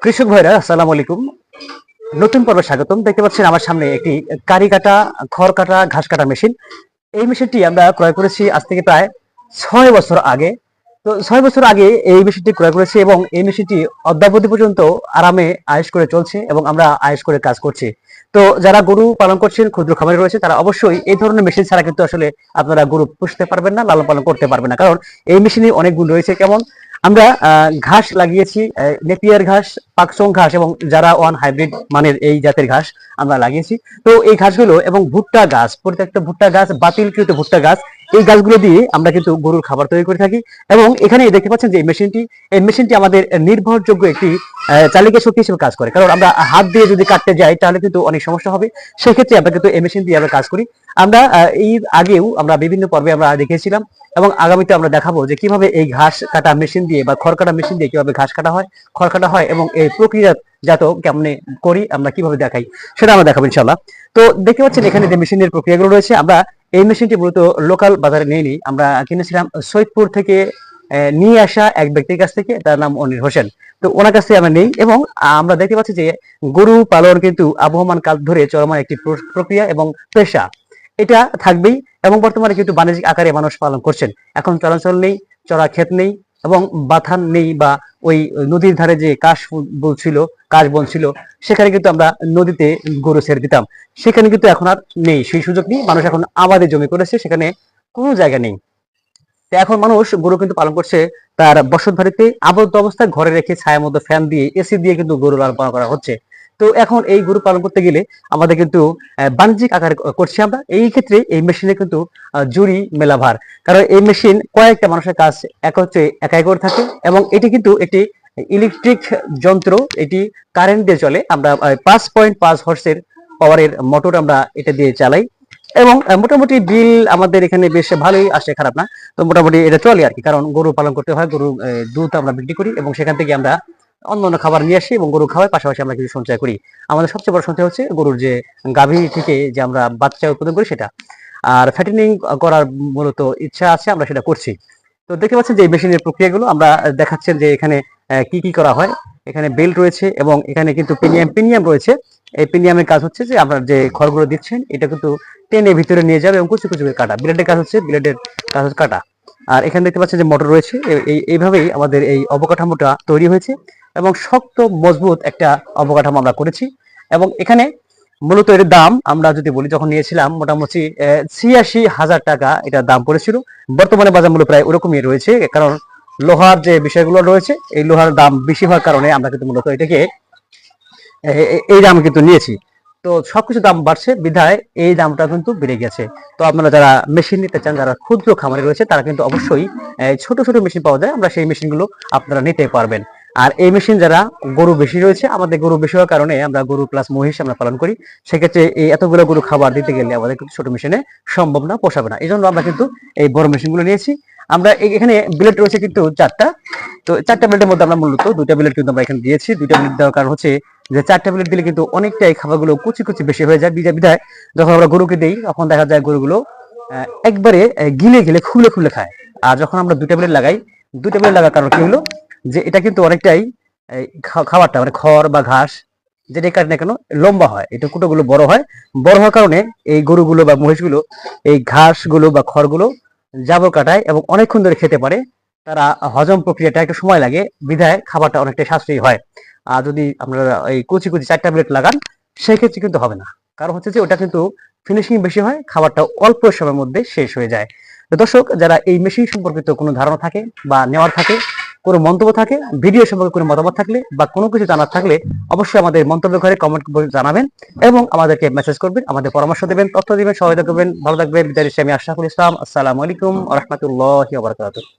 কৃষক ভাইরা আসসালামু আলাইকুম। নতুন পর্বে স্বাগতম। দেখতে পাচ্ছেন আমার সামনে একটি কারি কাটা, খড় কাটা, ঘাস কাটা মেশিন। এই মেশিনটি আমরা ক্রয় করেছি আজ থেকে প্রায় 6 বছর আগে। তো 6 বছর আগে এই মেশিনটি ক্রয় করেছি এবং এই মেশিনটি অদ্যাবধি পর্যন্ত আরামে আয়েশ করে চলছে এবং আমরা আয়েশ করে কাজ করছি। তো যারা গরু পালন করছেন, ক্ষুদ্র খামারি রয়েছে, তারা অবশ্যই এই ধরনের মেশিন ছাড়া কিন্তু আসলে আপনারা গরু পুষতে পারবেন না, লালন পালন করতে পারবেন না। কারণ এই মেশিনে অনেক গুণ রয়েছে। কেমন? আমরা ঘাস লাগিয়েছি, নেপিয়ার ঘাস, পাকচং ঘাস এবং যারা ওয়ান হাইব্রিড মানের এই জাতের ঘাস আমরা লাগিয়েছি। তো এই ঘাসগুলো এবং ভুট্টা গাছ, প্রত্যেকটা ভুট্টা গাছ, বাতিলকৃত ভুট্টা গাছ, এই গাছগুলো দিয়ে আমরা কিন্তু গরুর খাবার তৈরি করে থাকি। এবং এখানে দেখতে পাচ্ছেন যে এই মেশিনটি আমাদের নির্ভরযোগ্য একটি চালিকা শক্তি হিসেবে কাজ করে। কারণ আমরা হাত দিয়ে যদি কাটতে যাই তাহলে কিন্তু অনেক সমস্যা হবে। সেক্ষেত্রে আমরা কিন্তু এই মেশিন দিয়ে আমরা কাজ করি। আমরা এই আগেও আমরা বিভিন্ন পর্বে আমরা দেখেছিলাম এবং আগামীতে আমরা দেখাবো যে কিভাবে এই ঘাস কাটা মেশিন দিয়ে বা খড় কাটা মেশিন দিয়ে কিভাবে ঘাস কাটা হয়, খড় কাটা হয় এবং এই প্রক্রিয়াজাত কেমনে করি, আমরা কিভাবে দেখাই, সেটা আমরা দেখাবো ইনশাল্লাহ। তো দেখতে পাচ্ছেন এখানে যে মেশিনের প্রক্রিয়াগুলো রয়েছে, আমরা এই মেশিনটি মূলত লোকাল বাজারে নিইনি, আমরা কিনেছিলাম সৈয়দপুর থেকে নিয়ে আসা এক ব্যক্তির কাছ থেকে, তার নাম অনির হোসেন। তো ওনার কাছ থেকে আমরা নেই এবং আমরা দেখতে পাচ্ছি যে গরু পালন কিন্তু আবহমান কাল ধরে চলমান একটি প্রক্রিয়া এবং পেশা, এটা থাকবেই। এবং বর্তমানে কিন্তু বাণিজ্যিক আকারে মানুষ পালন করছেন। এখন চলাচল নেই, চড়া ক্ষেত নেই এবং বাথান নেই, বা ওই নদীর ধারে যে কাশ বন ছিল, সেখানে কিন্তু আমরা নদীতে গরু ছেড়ে দিতাম। সেখানে কিন্তু এখন আর নেই, সেই সুযোগ নেই। মানুষ এখন আবাদে জমি করেছে, সেখানে কোনো জায়গা নেই। তো এখন মানুষ গরু কিন্তু পালন করছে তার বসত বাড়িতে আবদ্ধ অবস্থায়, ঘরে রেখে ছায়ার মধ্যে ফ্যান দিয়ে, এসি দিয়ে কিন্তু গরু লালন পালন করা হচ্ছে। তো এখন এই গরু পালন করতে গেলে আমাদের কিন্তু বাণিজ্যিক আকারে করছি আমরা। এই ক্ষেত্রে এই মেশিনে কিন্তু জুড়ি মেলা ভার, কারণ এই মেশিন কয়েকটা মানুষের কাজ একাই করে থাকে এবং এটি কিন্তু একটি ইলেকট্রিক যন্ত্র, এটি কারেন্ট দিয়ে চলে। আমরা 5.5 হর্সের পাওয়ারের মোটর আমরা এটা দিয়ে চালাই এবং মোটামুটি বিল আমাদের এখানে বেশ ভালোই আসে, খারাপ না। তো মোটামুটি এটা চলে আর কি, কারণ গরু পালন করতে হয়, গরু দুধ আমরা বিক্রি করি এবং সেখান থেকে আমরা অন্যান্য খাবার নিয়ে আসি এবং গরু খাওয়ার পাশাপাশি আমরা কিছু সঞ্চয় করি। আমাদের সবচেয়ে বড় সঞ্চয় হচ্ছে গরুর যে গাভী থেকে যে আমরা বাচ্চা উৎপাদন করি সেটা। আর ফ্যাটেনিং করার মূলত ইচ্ছা আছে, আমরা সেটা করছি। তো দেখতে পাচ্ছেন যে এই মেশিনের প্রক্রিয়াগুলো আমরা দেখাচ্ছেন যে এখানে কি কি করা হয়। এখানে বেল্ট রয়েছে এবং এখানে কিন্তু পিনিয়াম রয়েছে। এই পিনিয়ামের কাজ হচ্ছে যে আপনার যে খড়গুলো দিচ্ছেন এটা কিন্তু টেনে ভিতরে নিয়ে যাবে এবং কুচি কুচি করে কাটা। ব্লেডের কাজ হচ্ছে কাটা। আর এখানে দেখতে পাচ্ছেন যে মোটর রয়েছে। এইভাবেই আমাদের এই অবকাঠামোটা তৈরি হয়েছে এবং শক্ত মজবুত একটা অবকাঠামো আমরা করেছি। এবং এখানে মূলত এর দাম আমরা যদি বলি, যখন নিয়েছিলাম মোটামুটি 86,000 টাকা এটা দাম পড়েছিল। বর্তমানে বাজার মূল্য প্রায় ওরকমই রয়েছে, কারণ লোহার যে বিষয়গুলো রয়েছে, এই লোহার দাম বেশি হওয়ার কারণে আমরা কিন্তু মূলত এটাকে এই দাম কিন্তু নিয়েছি। তো সবকিছু দাম বাড়ছে বিধায় এই দামটা কিন্তু বেড়ে গেছে। তো আপনারা যারা মেশিন নিতে চান, যারা ক্ষুদ্র খামারে রয়েছে, তারা কিন্তু অবশ্যই ছোট ছোট মেশিন পাওয়া যায়, আমরা সেই মেশিনগুলো আপনারা নিতে পারবেন। আর এই মেশিন যারা গরু বেশি রয়েছে, আমাদের গরু বেশি হওয়ার কারণে আমরা গরু প্লাস মহিষ আমরা পালন করি, সেক্ষেত্রে এই এতগুলো গরু খাবার দিতে গেলে আমাদের কিন্তু ছোট মেশিনে সম্ভব না, পোষাবে না। এই জন্য আমরা কিন্তু এই বড় মেশিনগুলো নিয়েছি। আমরা এখানে ব্লেড রয়েছে কিন্তু 4টা। তো 4টা ব্লেডের মধ্যে আমরা মূলত 2টা ব্লেড কিন্তু আমরা এখানে দিয়েছি। 2টা ব্লেড দেওয়ার কারণ হচ্ছে যে 4টা ব্লেড দিলে কিন্তু অনেকটাই খাবারগুলো কুচি কুচি বেশি হয়ে যায়। বিধায় যখন আমরা গরুকে দিই তখন দেখা যায় গরুগুলো একবারে গিলে গিলে খুলে খুলে খায়। আর যখন আমরা 2টা ব্লেড লাগাই, 2টা ব্লেড লাগার কারণ কি হলো, যে এটা কিন্তু অনেকটাই খাবারটা মানে খড় বা ঘাস যেটাই কাটে না কেন লম্বা হয়, এটা কুটোগুলো বড় হয়। বড় হওয়ার কারণে এই গরুগুলো বা মহিষগুলো এই ঘাসগুলো বা খড়গুলো জাবর কাটায় এবং অনেকক্ষণ ধরে খেতে পারে। তারা হজম প্রক্রিয়াটা একটু সময় লাগে, বিধায় খাবারটা অনেকটাই সাশ্রয়ী হয়। আর যদি আপনারা এই কুচি কুচি 4টা ব্লেড লাগান, সেক্ষেত্রে কিন্তু হবে না। কারণ হচ্ছে যে ওটা কিন্তু ফিনিশিং বেশি হয়, খাবারটা অল্প সময়ের মধ্যে শেষ হয়ে যায়। তো দর্শক, যারা এই মেশিন সম্পর্কিত কোনো ধারণা থাকে বা নেওয়ার থাকে, কোনো মন্তব্য থাকে, ভিডিও সম্পর্কে কোনো মতামত থাকলে বা কোনো কিছু জানার থাকলে, অবশ্যই আমাদের মন্তব্য ঘরে কমেন্ট করে জানাবেন এবং আমাদেরকে মেসেজ করবেন, আমাদের পরামর্শ দেবেন, তথ্য দিবেন, সহায়তা করবেন। ভালো থাকবেন। বিদায় নিচ্ছি আমি আশরাফুল ইসলাম। আসসালামু আলাইকুম ওয়া রাহমাতুল্লাহি ওয়া বারাকাতুহু।